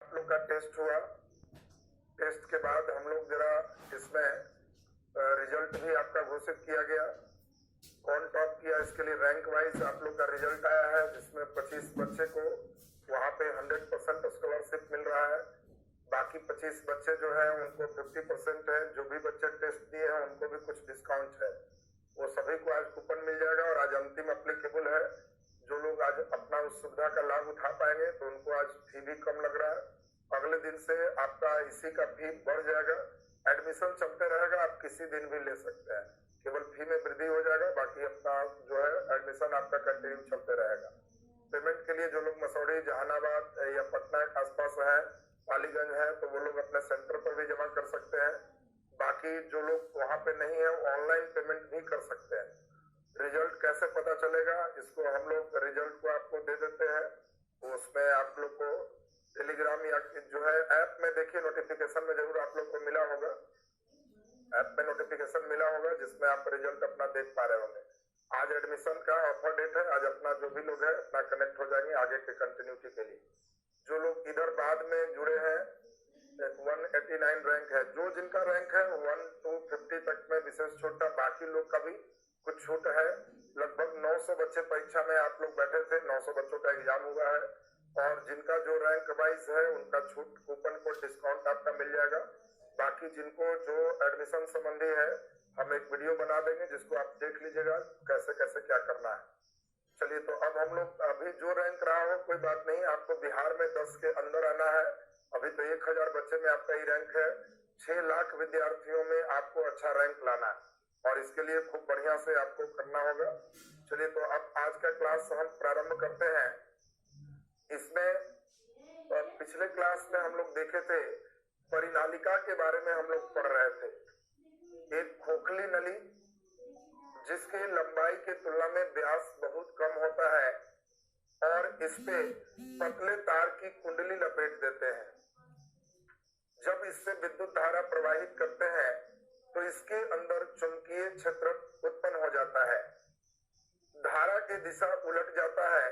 आप लोग का टेस्ट हुआ। टेस्ट के बाद हम लोग जरा इसमें रिजल्ट भी आपका घोषित किया गया। कौन टॉप किया इसके लिए रैंक वाइज आप लोग का रिजल्ट आया है, जिसमें 25 बच्चे को वहाँ पे 100% स्कॉलरशिप मिल रहा है। बाकी 25 बच्चे जो है उनको 50% है। जो भी बच्चे टेस्ट दिए हैं उनको भी कुछ डिस्काउंट है। वो सभी को आज कूपन मिल जाएगा और आज अंतिम एप्लीकेबल है। जो लोग आज अपना उस सुविधा का लाभ उठा पाएंगे तो उनको आज फी भी कम लग रहा है। अगले दिन से आपका इसी का फी बढ़ जाएगा। एडमिशन चलते रहेगा, आप किसी दिन भी ले सकते हैं, केवल फी में वृद्धि हो जाएगा। बाकी अपना जो है एडमिशन आपका कंटिन्यू चलते रहेगा। पेमेंट के लिए जो लोग मसौड़ी, जहानाबाद या पटना के आसपास है, पालीगंज है, तो वो लोग अपने सेंटर पर भी जमा कर सकते हैं। बाकी जो लोग वहां पे नहीं है वो ऑनलाइन पेमेंट भी कर सकते हैं। रिजल्ट कैसे पता चलेगा, इसको हम लोग रिजल्ट को आपको दे देते हैं। उसमें आप लोग को टेलीग्राम या जो है ऐप में देखिए, नोटिफिकेशन में जरूर आप लोग को मिला होगा। ऐप में नोटिफिकेशन मिला होगा जिसमें आप रिजल्ट अपना देख पा रहे होंगे। आज एडमिशन का ऑफर डेट है। आज अपना जो भी लोग है अपना कनेक्ट हो जाएंगे आगे के कंटिन्यूटी के लिए। जो लोग इधर बाद में जुड़े हैं, 189 रैंक है। जो जिनका रैंक है 1 to 50 तक में विशेष छूट है। बाकी लोग का भी कुछ छूट है। लगभग 900 बच्चे परीक्षा में आप लोग बैठे थे, 900 बच्चों का एग्जाम हुआ है और जिनका जो रैंक वाइज है उनका छूट कूपन को डिस्काउंट आपका मिल जाएगा। बाकी जिनको जो एडमिशन संबंधी है हम एक वीडियो बना देंगे जिसको आप देख लीजिएगा कैसे कैसे क्या करना है। चलिए, तो अब हम लोग अभी जो रैंक रहा हो कोई बात नहीं, आपको बिहार में 10 के अंदर आना है। अभी तो 1000 बच्चे में आपका ही रैंक है। 6 लाख विद्यार्थियों में आपको अच्छा रैंक लाना है और इसके लिए खूब बढ़िया से आपको करना होगा। चलिए, तो अब आज का क्लास हम प्रारंभ करते हैं। इसमें पिछले क्लास में हम लोग देखे थे, परिनालिका के बारे में हम लोग पढ़ रहे थे। एक खोखली नली जिसके लंबाई के तुलना में व्यास बहुत कम होता है और इस पे पतले तार की कुंडली लपेट देते हैं। जब इससे विद्युत धारा प्रवाहित करते हैं तो इसके अंदर चुंबकीय क्षेत्र उत्पन्न हो जाता है। धारा की दिशा उलट जाता है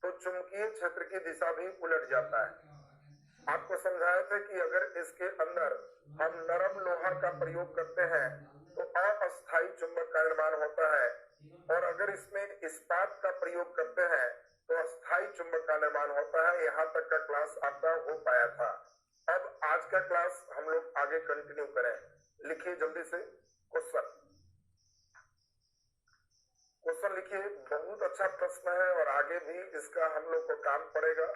तो चुंबकीय क्षेत्र की दिशा भी उलट जाता है। आपको समझाया था कि अगर इसके अंदर हम नरम लोहा का प्रयोग करते हैं तो अस्थायी चुंबक का निर्माण होता है और अगर इसमें इस्पात का प्रयोग करते हैं तो अस्थायी चुंबक का निर्माण होता है। यहाँ तक का क्लास आपका हो पाया था। अब आज का क्लास हम लोग आगे कंटिन्यू करें। लिखिए जल्दी से क्वेश्चन। क्वेश्चन लिखिए। बहुत अच्छा प्रश्न है और आगे भी इसका हम लोग को काम पड़ेगा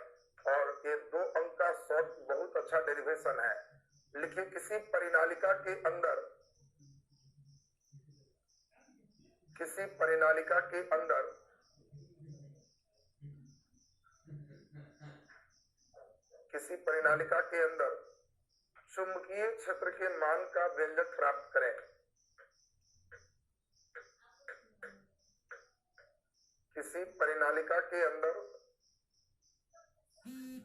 और ये 2 अंक का शॉर्ट बहुत अच्छा डेरिवेशन है। लिखिए, किसी परिनालिका के अंदर चुंबकीय क्षेत्र के मान का व्यंजक प्राप्त करें। किसी परिनालिका के अंदर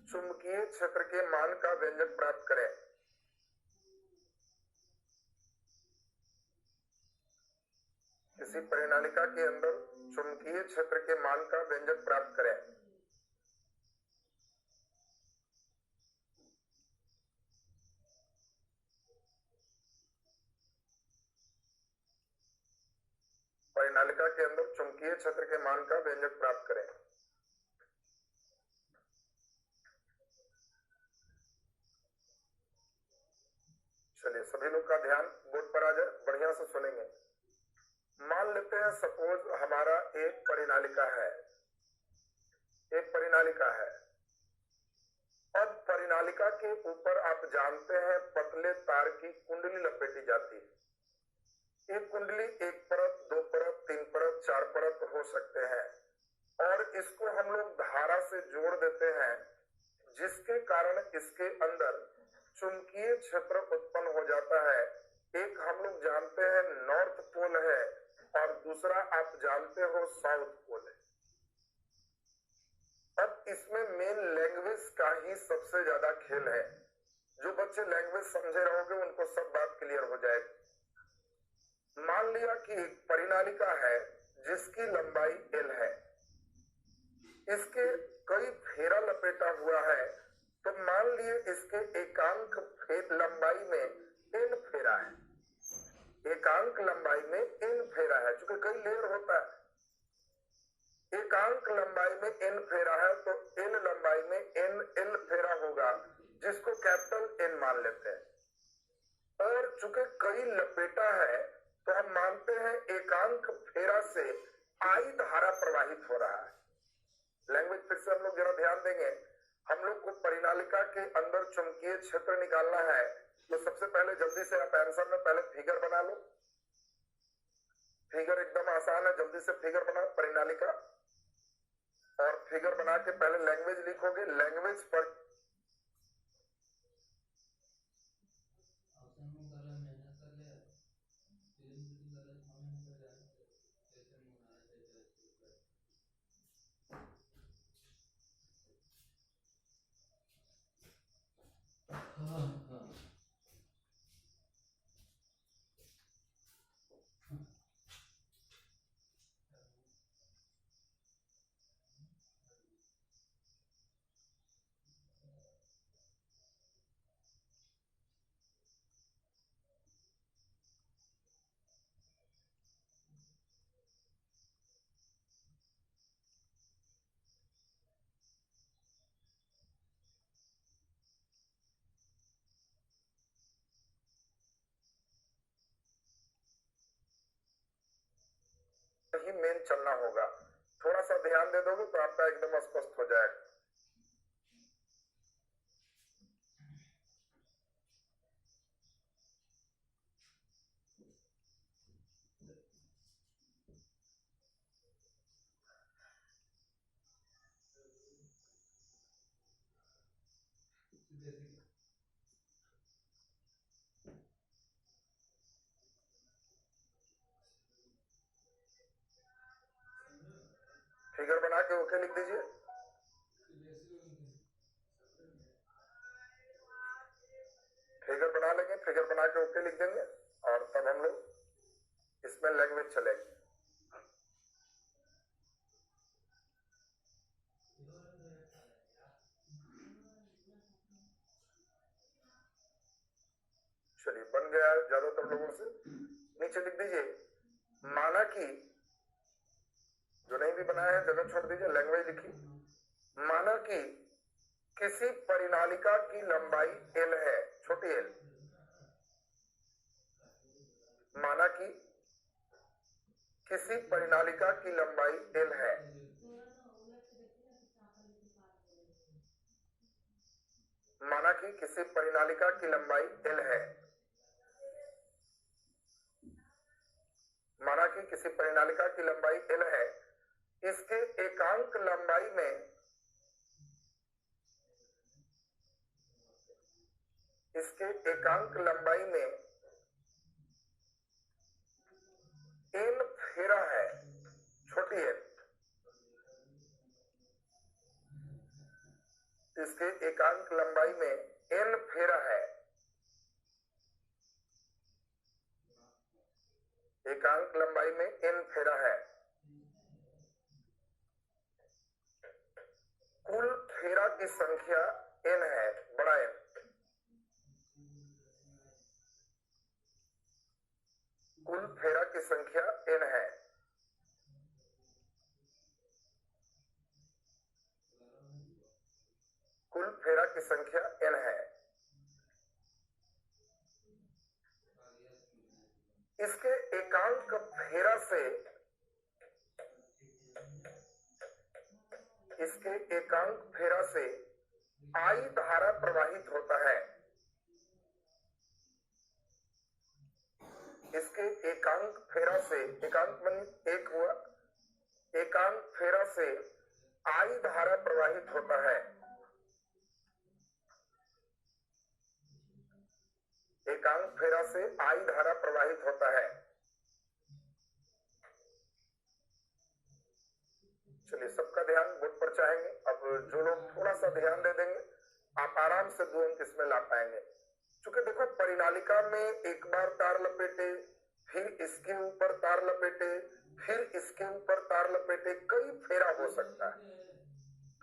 चुंबकीय क्षेत्र के मान का व्यंजक प्राप्त करें। किसी परिनालिका के अंदर चुंबकीय क्षेत्र के मान का व्यंजक प्राप्त करें। परिनालिका के अंदर चुंबकीय क्षेत्र के मान का व्यंजक प्राप्त करें। चलिए, सभी लोग का ध्यान बोर्ड पर आ जाए, बढ़िया से सुनेंगे। मान लेते हैं सपोज हमारा एक परिनालिका है। अब परिनालिका के ऊपर आप जानते हैं पतले तार की कुंडली लपेटी जाती है। एक कुंडली 1 परत, 2 परत, 3 परत, 4 परत हो सकते हैं और इसको हम लोग धारा से जोड़ देते हैं जिसके कारण इसके अंदर चुंबकीय क्षेत्र उत्पन्न हो जाता है। एक हम लोग जानते हैं नॉर्थ पोल है और दूसरा आप जानते हो साउथ पोल है। अब इसमें मेन लैंग्वेज का ही सबसे ज्यादा खेल है। जो बच्चे लैंग्वेज समझे रहोगे उनको सब बात क्लियर हो जाएगी। मान लिया कि एक परिनालिका है जिसकी लंबाई L है, इसके कई घेरा लपेटा हुआ है तो मान लिए इसके एकांक लंबाई में n फेरा है, एकांक लंबाई में n फेरा है, चूंकि कई लेयर होता है, एकांक लंबाई में n फेरा है तो n लंबाई में n l फेरा होगा, जिसको कैपिटल N मान लेते हैं। और चूंकि कई लपेटा है तो हम मानते हैं एकांक फेरा से I धारा प्रवाहित हो रहा है। लैंग्वेज फिर से हम लोग जरा ध्यान देंगे। हम लोग को परिनालिका के अंदर चुंबकीय क्षेत्र निकालना है, तो सबसे पहले जल्दी से आप आंसर में पहले फिगर बना लो। फिगर एकदम आसान है, जल्दी से फिगर बनाओ परिनालिका, और फिगर बना के पहले लैंग्वेज लिखोगे। लैंग्वेज पर ही मेन चलना होगा। थोड़ा सा ध्यान दे दोगे तो आपका एकदम स्पष्ट हो जाएगा। फिगर बना के ओके लिख दीजिए। फिगर बना लेंगे, फिगर बना के ओके लिख देंगे और तब हम लोग इसमें लैंग्वेज चलेगी। चलिए बन गया है ज्यादातर लोगों से। नीचे लिख दीजिए, माना कि, जो नहीं भी बनाया है जगह छोड़ दीजिए, लैंग्वेज लिखिए। माना कि किसी परिनालिका की लंबाई L है, छोटी L। माना कि किसी परिनालिका की लंबाई L है। माना कि किसी परिनालिका की लंबाई L है। माना कि किसी परिनालिका की लंबाई L है। इसके एकांक लंबाई में n फेरा है, छोटी n। इसके एकांक लंबाई में n फेरा है। एकांक लंबाई में n फेरा है। कुल फेरा की संख्या n है, बड़ा N। कुल फेरा की संख्या n है। कुल फेरा की संख्या n है। इसके एकांक फेरा से I धारा प्रवाहित होता है। इसके एकांक फेरा से, एकांक मन एक हुआ, एकांक फेरा से I धारा प्रवाहित होता है। एकांक फेरा से I धारा प्रवाहित होता है। चलिए सबका ध्यान बोर्ड पर चाहेंगे। अब जो लोग थोड़ा सा ध्यान दे देंगे, आप आराम से 2 अंक इसमें ला पाएंगे। क्योंकि देखो परिनालिका में एक बार तार लपेटे, फिर इसके ऊपर तार लपेटे, फिर इसके ऊपर तार लपेटे, कई फेरा हो सकता है।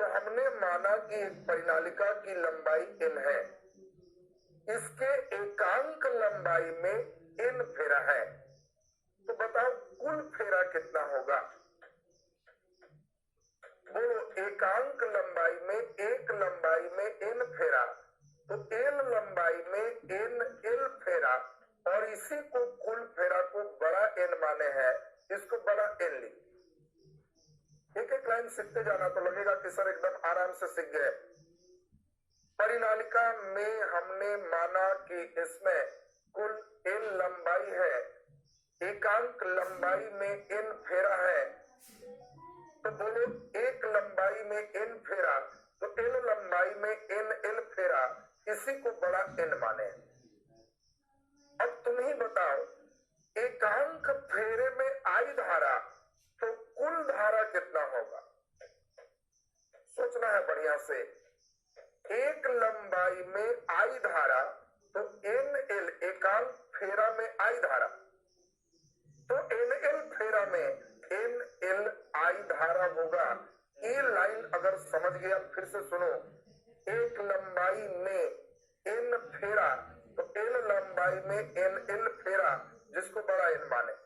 तो हमने माना कि एक परिनालिका की लंबाई n है, इसके एकांक लंबाई में n फेरा है, तो बताओ कुल फेरा कितना होगा? बोलो, एकांक लंबाई में एक लंबाई में n फेरा, तो l लंबाई में n l फेरा, और इसी को कुल फेरा को बड़ा n माने हैं, इसको बड़ा n ली। एक एक लाइन सीखते जाना तो लगेगा कि सर एकदम आराम से सीख गए। परिनालिका में हमने माना कि इसमें कुल n लंबाई है, एकांक लंबाई में n फेरा है, तो बोलो एक लंबाई में n फेरा, तो l लंबाई में n l फेरा, इसी को बड़ा n माने। अब तुम ही बताओ, एकांक फेरे में आई धारा, तो कुल धारा कितना होगा? सोचना है बढ़िया से। एक लंबाई में आई धारा, तो NL एकांक फेरा में आई धारा, तो NL फेरा में NL आई धारा होगा। ये लाइन अगर समझ गया, फिर से सुनो। एक लंबाई में N फेरा, तो L लंबाई में NL फेरा, जिसको बड़ा N माने।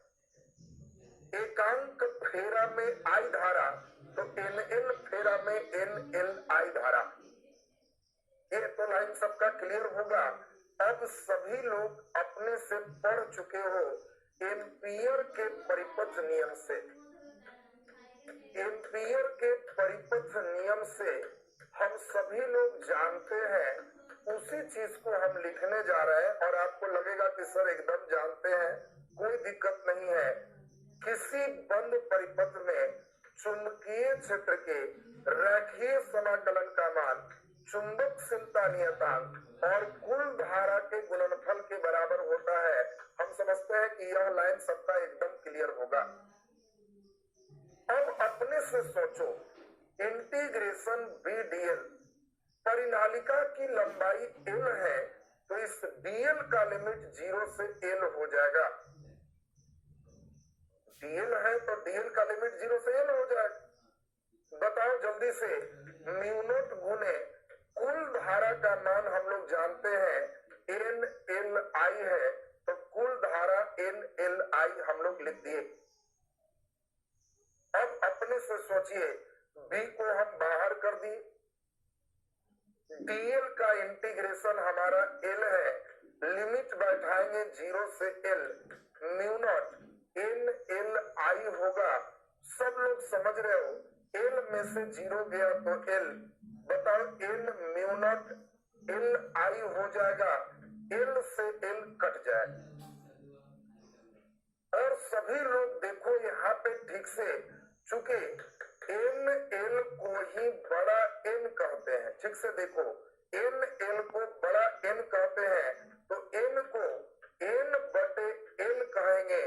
एकांक फेरा में आई धारा, तो NL फेरा में NL आई धारा। ये तो लाइन सबका क्लियर होगा। अब सभी लोग अपने से पढ़ चुके हो एम्पियर के परिपथ नियम से। एम्पियर के परिपथ नियम से हम सभी लोग जानते हैं, उसी चीज को हम लिखने जा रहे हैं, और आपको लगेगा कि सर एकदम जानते हैं, कोई दिक्कत नहीं है। किसी बंद परिपथ में चुंबकीय क्षेत्र के रेखीय समाकलन का मान चुंबकशीलता नियतांक और कुल धारा के गुणनफल के बराबर होता है। हम समझते हैं कि यह लाइन सबका एकदम क्लियर होगा। अब अपने से सोचो, इंटीग्रेशन BDL, परिनालिका की लंबाई L है, तो इस DL का लिमिट 0 से L हो जाएगा। DL है तो DL का लिमिट 0 से L हो जाएगा। बताओ जल्दी से, म्यू नॉट गुने कुल धारा का मान हम लोग जानते हैं NLI है, तो कुल धारा NLI हम लोग लिख दिए। अब अपने से सोचिए, B को हम बाहर कर दिए, DL का इंटीग्रेशन हमारा L है, लिमिट बैठाएंगे 0 से L, म्यू नॉट NLI होगा। सब लोग समझ रहे हो, L में से 0 गया तो L, बताओ N म्यू नॉट LI हो जाएगा, L से L कट जाए। और सभी लोग देखो यहाँ पे ठीक से, चूंकि NL को ही बड़ा N कहते हैं, ठीक से देखो, NL को बड़ा N कहते हैं, तो N को N बटे L कहेंगे,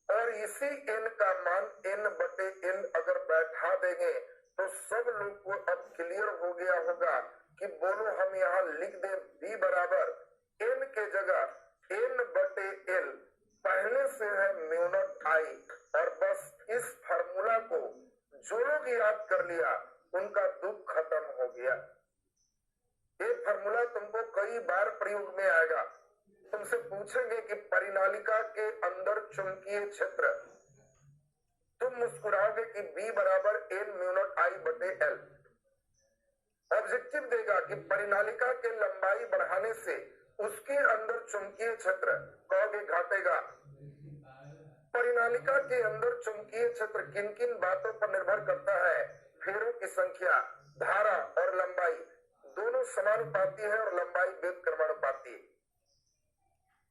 और इसी N का मान N बटे L अगर बैठा देंगे, तो सब लोग को अब क्लियर हो गया होगा कि बोलो हम यहाँ लिख दें B बराबर N के जगह N बटे L, पहले से है म्यू नॉट I, और बस इस फार्मूला को जो लोग याद कर लिया उनका दुख खत्म हो गया। ये फार्मूला तुमको कई बार प्रयोग में आएगा। तुमसे पूछेंगे कि परिनालिका के अंदर चुंबकीय क्षेत्र, तुम मुस्कुराओगे कि B बराबर N म्यू नॉट I बटे L। ऑब्जेक्टिव देगा कि परिनालिका के लंबाई बढ़ाने से उसके अंदर चुंबकीय क्षेत्र, कहोगे घटेगा। परिनालिका के अंदर चुंबकीय क्षेत्र किन किन बातों पर निर्भर करता है? फेरों की संख्या, धारा और लंबाई दोनों समानुपाती है, और लंबाई व्युत्क्रमानुपाती।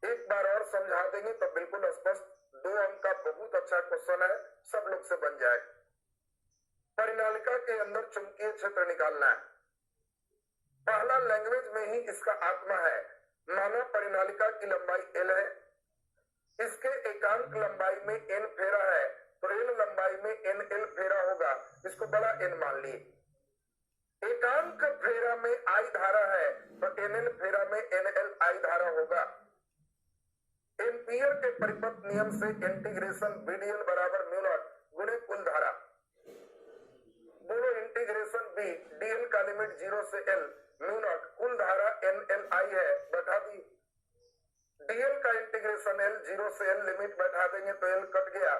एक बार और समझा देंगे तो बिल्कुल स्पष्ट। 2 अंक का बहुत अच्छा क्वेश्चन है, सब लोग से बन जाए। परिनालिका के अंदर चुंबकीय क्षेत्र निकालना है। पहला लैंग्वेज में ही इसका आत्मा है। माना परिनालिका की लंबाई L है, इसके एकांक लंबाई में N फेरा है, तो L लंबाई में NL फेरा होगा, इसको बड़ा N मान लिए। एकांक फेरा में I धारा है, तो NL फेरा में NL I धारा होगा। एम्पियर के परिपथ नियम से इंटीग्रेशन BDL बराबर म्यू नॉट गुणे कुल धारा। बोलो इंटीग्रेशन 0 से L म्यू नॉट, कुल धारा NLI है, बैठा दी। DL का इंटीग्रेशन L 0 से L लिमिट बैठा देंगे तो L कट गया,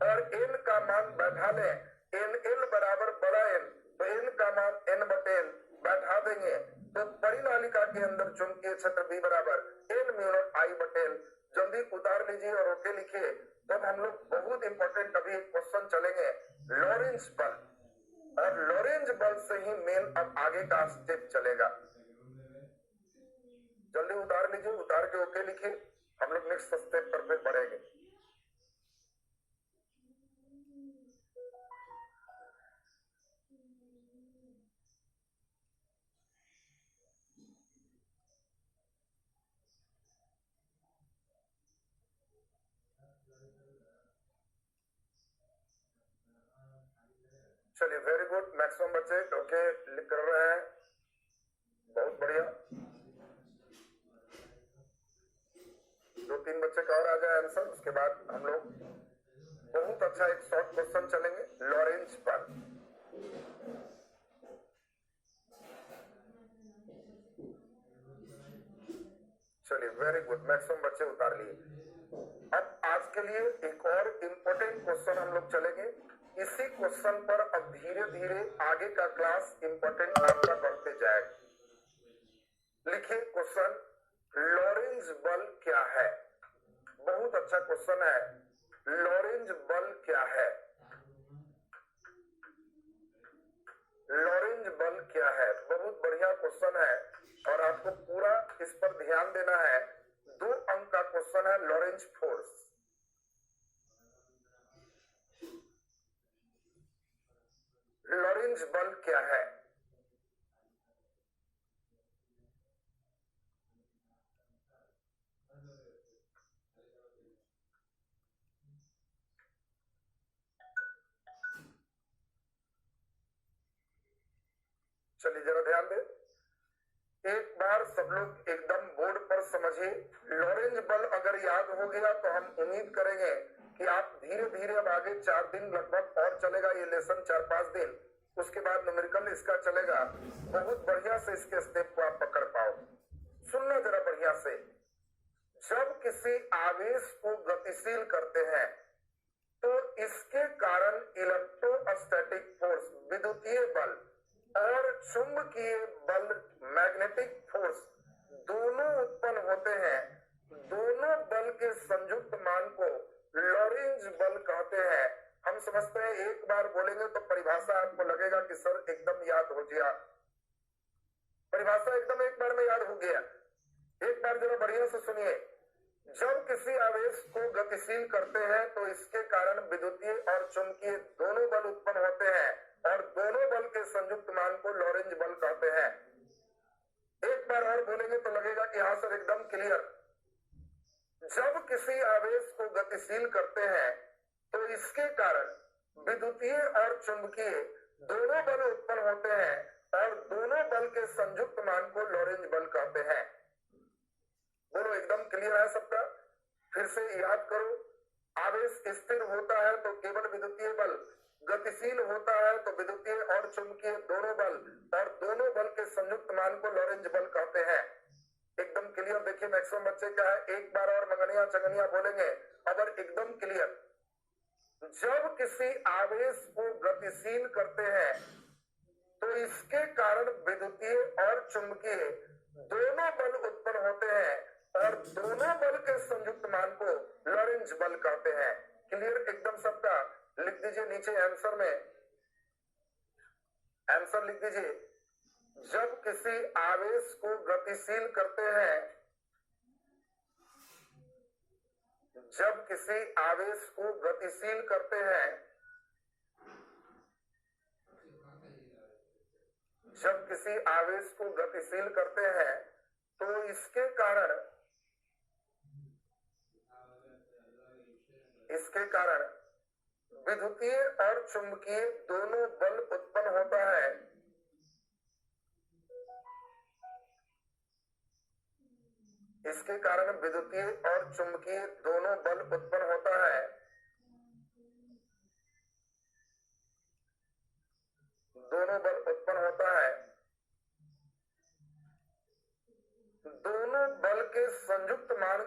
और N का मान बैठा लें, NL बराबर बड़ा N, तो N का मान N बटे L बैठा देंगे, तो परिनालिका के अंदर चुंबकीय क्षेत्र B बराबर N म्यू नॉट I बटे L। जल्दी उतार लीजिए और ओके लिखिए। तब हम लोग बहुत इंपॉर्टेंट अभी एक क्वेश्चन चलेंगे, लॉरेंज बल, और लॉरेंज बल से ही मेन अब आगे का स्टेप चलेगा। जल्दी उतार लीजिए, उतार के ओके लिखिए, हम लोग नेक्स्ट स्टेप पर फिर बढ़ेंगे। चलिए वेरी गुड, मैक्सिमम बच्चे ओके लिख कर रहे हैं, बहुत बढ़िया। 2-3 बच्चे का और आ जाए आंसर, उसके बाद हम लोग बहुत अच्छा एक शॉर्ट क्वेश्चन चलेंगे, लॉरेंज बल। चलिए वेरी गुड, मैक्सिमम बच्चे उतार लिए। अब आज के लिए एक और इंपॉर्टेंट क्वेश्चन हम लोग चलेंगे, इसी क्वेश्चन पर अब धीरे धीरे आगे का क्लास इंपॉर्टेंट आपका बढ़ते जाएगा। लिखिए क्वेश्चन, लॉरेंज बल क्या है? बहुत अच्छा क्वेश्चन है, लॉरेंज बल क्या है? लॉरेंज बल क्या है? बहुत बढ़िया क्वेश्चन है, और आपको पूरा इस पर ध्यान देना है। 2 अंक का क्वेश्चन है, लॉरेंज फोर्स। लॉरेंज बल क्या है? चलिए जरा ध्यान दे, एक बार सब लोग एकदम बोर्ड पर समझिए। लॉरेंज बल अगर याद हो गया तो हम उम्मीद करेंगे कि आप धीरे धीरे अब आगे 4 दिन लगभग और चलेगा ये लेसन, 4-5 दिन, उसके बाद न्यूमेरिकल इसका चलेगा। बहुत बढ़िया से इसके स्टेप को आप पकड़ पाओ। सुनना जरा बढ़िया से, जब किसी आवेश को गतिशील करते हैं तो इसके कारण इलेक्ट्रोस्टैटिक फोर्स, विद्युतीय बल, और चुंबकीय बल, मैग्नेटिक फोर्स, दोनों उत्पन्न होते हैं। दोनों बल के संयुक्त मान को लॉरेंज बल कहते हैं। हम समझते हैं, एक बार बोलेंगे तो परिभाषा आपको लगेगा कि सर एकदम याद हो गया, परिभाषा एकदम एक बार में याद हो गया। एक बार जरा बढ़िया से सुनिए, जब किसी आवेश को गतिशील करते हैं तो इसके कारण विद्युतीय और चुंबकीय दोनों बल उत्पन्न होते हैं, और दोनों बल के संयुक्त मान को लॉरेंज बल कहते हैं। एक बार और बोलेंगे तो लगेगा कि हाँ सर एकदम क्लियर। जब किसी आवेश को गतिशील करते हैं तो इसके कारण विद्युतीय और चुंबकीय दोनों बल उत्पन्न होते हैं, और दोनों बल के संयुक्त मान को लॉरेंज बल कहते हैं। बोलो एकदम क्लियर है सबका? फिर से याद करो, आवेश स्थिर होता है तो केवल विद्युतीय बल, गतिशील होता है तो विद्युतीय और चुंबकीय दोनों बल, और दोनों बल के संयुक्त मान को लॉरेंज बल कहते हैं। एकदम क्लियर देखिए, मैक्सिमम बच्चे का है। एक बार और मंगनिया चंगनिया बोलेंगे अगर एकदम क्लियर। जब किसी आवेश को गतिशील करते हैं तो इसके कारण विद्युतीय और चुंबकीय दोनों बल उत्पन्न होते हैं, और दोनों बल के संयुक्त मान को लॉरेंज बल कहते हैं। क्लियर एकदम सबका? लिख दीजिए नीचे आंसर में, आंसर लिख दीजिए। जब किसी आवेश को गतिशील करते हैं, जब किसी आवेश को गतिशील करते हैं, जब किसी आवेश को गतिशील करते हैं तो इसके कारण विद्युतीय और चुंबकीय दोनों बल उत्पन्न होता है। इसके कारण विद्युतीय और चुंबकीय दोनों बल उत्पन्न होता है। दोनों बल उत्पन्न होता है। दोनों बल के संयुक्त मान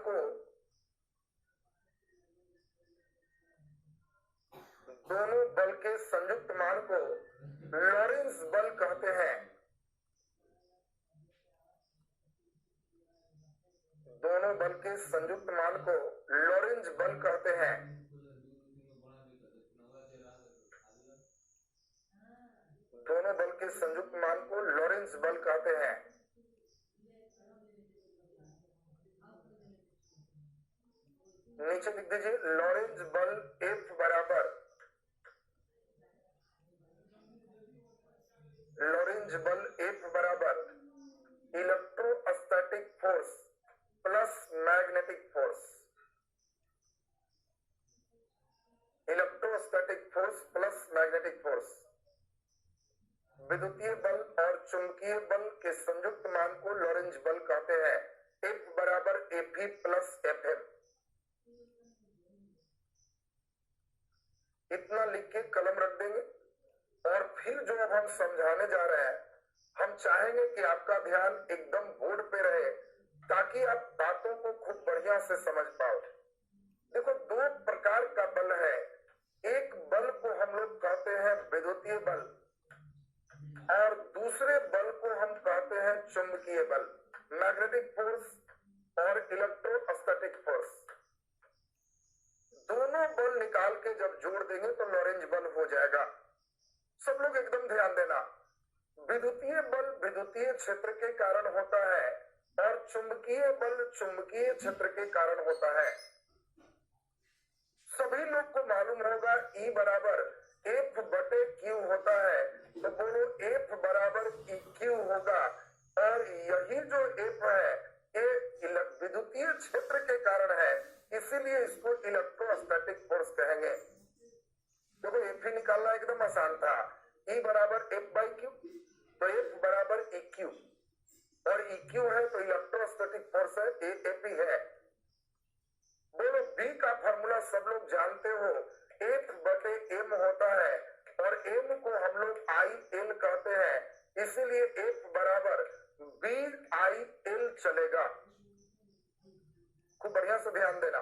को लॉरेंस बल कहते हैं। दोनों बल के संयुक्त मान को लॉरेंस बल कहते हैं। दोनों बल के संयुक्त मान को लॉरेंस बल कहते हैं। नीचे लिख दीजिए लॉरेंस बल F बराबर electrostatic force plus magnetic force. Electrostatic force plus magnetic force. विद्युतीय बल और चुंबकीय बल के संयुक्त मान को लॉरेंस बल कहते हैं। F बराबर Fe प्लस Fm। इतना लिख के कलम रख देंगे और फिर जो अब हम समझाने जा रहे हैं, हम चाहेंगे कि आपका ध्यान एकदम बोर्ड पे रहे ताकि आप बातों को खूब बढ़िया से समझ पाओ। देखो, दो प्रकार का बल है। एक बल को हम लोग कहते हैं विद्युतीय बल और दूसरे बल को हम कहते हैं चुंबकीय बल, मैग्नेटिक फोर्स और इलेक्ट्रोस्टैटिक फोर्स। दोनों बल निकाल के जब जोड़ देंगे तो लॉरेंस बल हो जाएगा। सब लोग एकदम ध्यान देना, विद्युतीय बल विद्युतीय क्षेत्र के कारण होता है और चुंबकीय बल चुंबकीय क्षेत्र के कारण होता है। सभी लोग को मालूम होगा E बराबर F बटे Q होता है, तो बोलो F बराबर EQ होगा। और यही जो F है ये विद्युतीय क्षेत्र के कारण है, इसीलिए इसको इलेक्ट्रोस्टैटिक फोर्स कहेंगे। देखो, F ही निकालना एकदम आसान था। E बराबर F बाई Q, तो F बराबर EQ और EQ है तो इलेक्ट्रोस्टैटिक फोर्स है, F ही है। बोलो, B का फॉर्मूला सब लोग जानते हो, F बटे M होता है और M को हम लोग IL कहते हैं, इसीलिए F बराबर BIL चलेगा। खूब बढ़िया से ध्यान देना।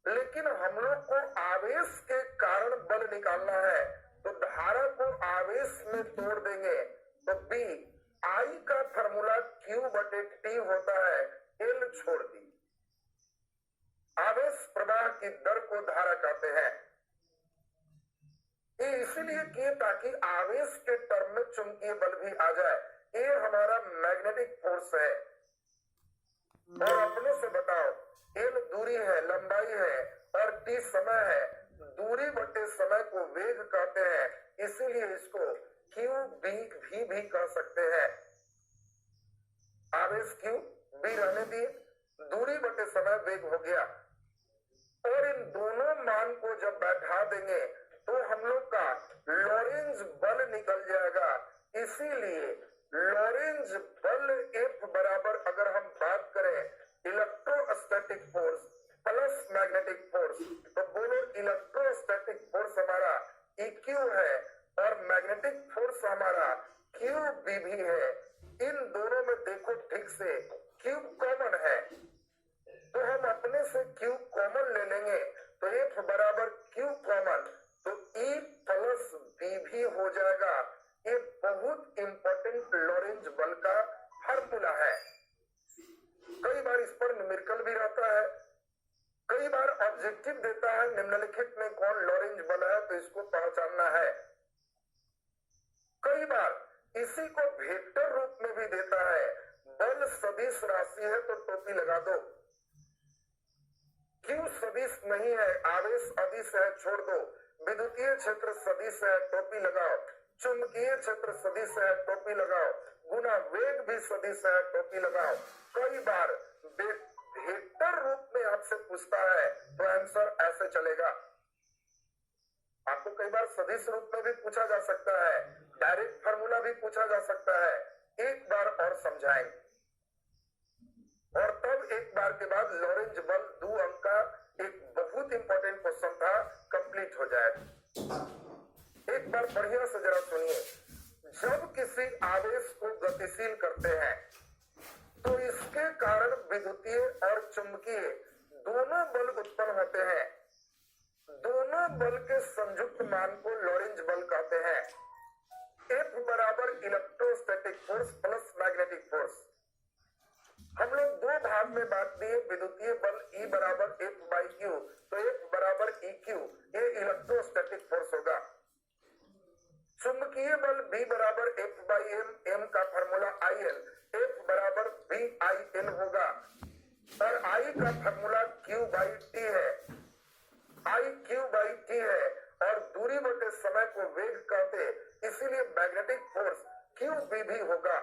लेकिन हम लोग को आवेश के कारण बल निकालना है, तो धारा को आवेश में तोड़ देंगे तो B I का फॉर्मूला Q बटे T होता है, L छोड़ दी। आवेश प्रवाह की दर को धारा कहते हैं। ये इसीलिए किए ताकि आवेश के टर्म में चुंबकीय बल भी आ जाए। ये हमारा मैग्नेटिक फोर्स है। और अपने से बताओ, L दूरी है, लंबाई है और T समय है। दूरी बटे समय को वेग कहते हैं, इसीलिए इसको QB भी कह सकते हैं। आवेश Q B रहने दिए, दूरी बटे समय वेग हो गया। और इन दोनों मान को जब बैठा देंगे तो हम लोग का लॉरेंस बल निकल जाएगा। इसीलिए लॉरेंस बल F बराबर, अगर हम बात करें electrostatic force plus magnetic force, तो बोलो इलेक्ट्रोस्टैटिक फोर्स हमारा EQ है और मैग्नेटिक फोर्स हमारा QB भी है। इन दोनों में देखो ठीक से, Q कॉमन है तो हम अपने से Q कॉमन ले लेंगे, तो F बराबर Q कॉमन, तो E प्लस B भी हो जाएगा। ये बहुत इंपॉर्टेंट लॉरेंस बल का फॉर्मूला है। कई बार इस पर न्यूमेरिकल भी रहता है, कई बार ऑब्जेक्टिव देता है निम्नलिखित में कौन लॉरेंस बल है, तो इसको पहचानना है। कई बार इसी को वेक्टर रूप में भी देता है, बल सदिश राशि है तो टोपी लगा दो। Q सदिश नहीं है, आवेश अदिश है, छोड़ दो। विद्युतीय क्षेत्र सदिश है, टोपी लगाओ। चुंबकीय क्षेत्र सदिश है, टोपी लगाओ। गुना वेग भी सदिश है, टोपी लगाओ। कई बार वेक्टर रूप में आपसे पूछता है तो आंसर ऐसे चलेगा। आपको कई बार सदिश रूप में भी पूछा जा सकता है, डायरेक्ट फार्मूला भी पूछा जा सकता है। एक बार और समझाएंगे और तब एक बार के बाद लॉरेंस बल 2 अंक का एक बहुत इंपॉर्टेंट क्वेश्चन था, कंप्लीट हो जाएगा। एक बार बढ़िया से जरा सुनिए। जब किसी आवेश को गतिशील करते हैं तो विद्युतीय और चुंबकीय दोनों बल उत्पन्न होते हैं। दोनों बल के संयुक्त मान को लॉरेंज बल कहते हैं। F बराबर electrostatic force plus magnetic force. हम लोग दो भाग में बात दिए, विद्युतीय बल E बराबर F बाई Q, तो F बराबर EQ, ये इलेक्ट्रोस्टैटिक फोर्स होगा। चुंबकीय बल B बराबर F बाई M, M का फॉर्मूला IL, F बराबर BIL होगा और I का फॉर्मूला Q बाई T है, I Q बाई T है और दूरी बटे समय को वेग कहते, इसीलिए मैग्नेटिक फोर्स QB भी होगा।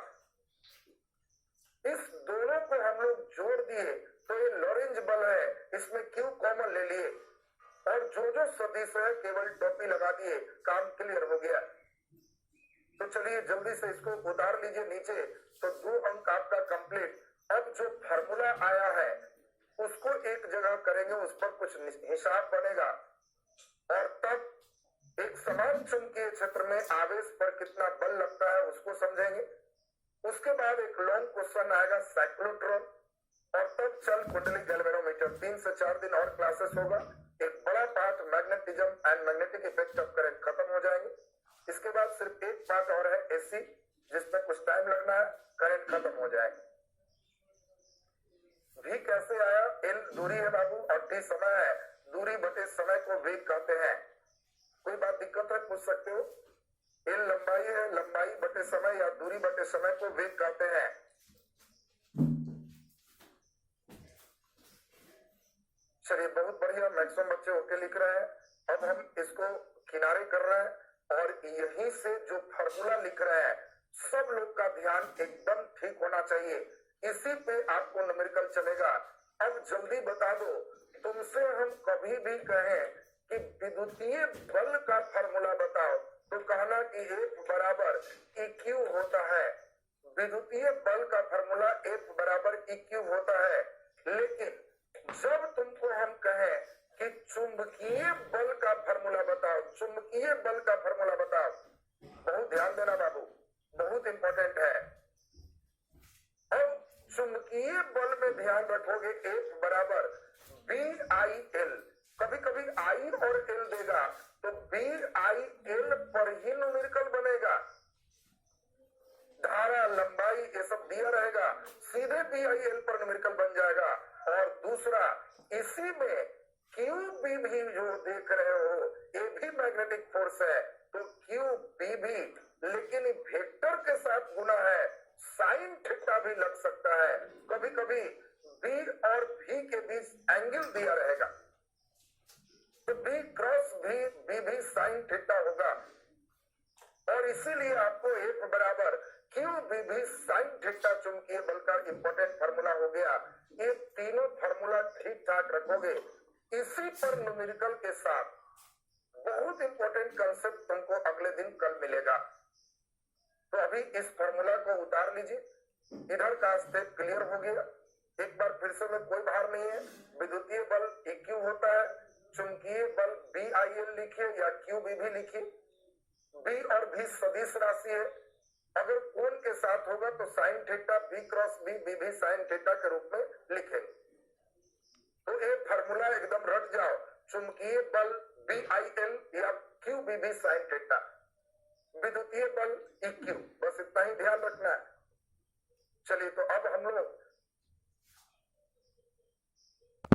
इस दोनों को हम लोग जोड़ दिए तो ये लॉरेंज बल है, इसमें Q कॉमन ले लिए और जो सदिश है केवल टोपी लगा दिए, काम क्लियर हो गया। तो चलिए जल्दी से इसको उतार लीजिए नीचे, तो 2 अंक आपका कंप्लीट। अब जो फार्मूला आया है उसको एक जगह करेंगे, उस पर कुछ हिसाब बनेगा और तब एक समान चुंबकीय क्षेत्र में आवेश पर कितना बल लगता है उसको समझेंगे। उसके बाद एक लॉन्ग क्वेश्चन आएगा साइक्लोट्रॉन और तब चल कुंडली गैल्वेनोमीटर। 3 से 4 दिन और क्लासेस होगा। एक बड़ा part magnetism and magnetic effect of current खत्म हो जाएंगे। इसके बाद सिर्फ एक पार्ट और है एसी, जिसमें कुछ टाइम लगना है, करंट खत्म हो जाएगा। भी कैसे आया? एल दूरी है बाबू और टी समय है। दूरी बटे समय को वेग कहते हैं। कोई बात दिक्कत है पूछ सकते हो। एल लंबाई है, लंबाई बटे समय या दूरी बटे समय को वेग कहते हैं। चलिए बहुत बढ़िया, मैक्सिमम बच्चे ओके लिख रहे हैं। अब हम इसको किनारे कर रहे हैं और यहीं से जो फॉर्मूला लिख रहे हैं सब लोग का ध्यान एकदम ठीक होना चाहिए। इसी पे आपको न्यूमेरिकल चलेगा। अब जल्दी बता दो, तुमसे हम कभी भी कहें कि विद्युतीय बल का फॉर्मूला बताओ तो कहना कि F बराबर EQ होता है। विद्युतीय बल का फॉर्मूला F बराबर EQ होता है। लेकिन जब तुमको हम कहें कि चुंबकीय बल का फॉर्मूला बताओ, चुंबकीय बल का फॉर्मूला बताओ, बहुत ध्यान देना बाबू, बहुत इंपॉर्टेंट है। अब चुंबकीय बल में ध्यान रखोगे F बराबर BIL। कभी कभी I और L देगा तो BIL पर ही न्यूमेरिकल बनेगा। धारा, लंबाई ये सब दिया रहेगा, सीधे BIL पर न्यूमेरिकल बन जाएगा। और दूसरा, इसी में QB भी जो देख रहे हो ये भी मैग्नेटिक फोर्स है, तो QB भी, लेकिन वेक्टर के साथ गुना है, साइन थीटा भी लग सकता है। कभी कभी B और V के बीच एंगल दिया रहेगा तो B क्रॉस B भी साइन थीटा होगा और इसीलिए आपको F बराबर QB भी साइन थीटा चुंबकीय बल का इंपॉर्टेंट फार्मूला हो गया। ये तीनों फार्मूला ठीक ठाक रखोगे, इसी पर न्यूमेरिकल के साथ बहुत इंपॉर्टेंट कंसेप्ट तुमको अगले दिन कल मिलेगा। तो अभी इस फार्मूला को उतार लीजिए। इधर का स्टेप क्लियर हो गया। एक बार फिर से में कोई भार नहीं है। विद्युतीय बल EQ होता है, चुंबकीय बल BIL लिखिए या QB भी लिखिए। B और V सदिश राशि है, अगर कोण के साथ होगा तो sine theta B cross B भी साइन थीटा के रूप में लिखेंगे। तो ये फार्मूला एकदम रट जाओ, चुंबकीय बल BIL या QB भी साइन थीटा, विद्युतीय बल EQ, बस इतना ही ध्यान रखना है। चलिए तो अब हम लोग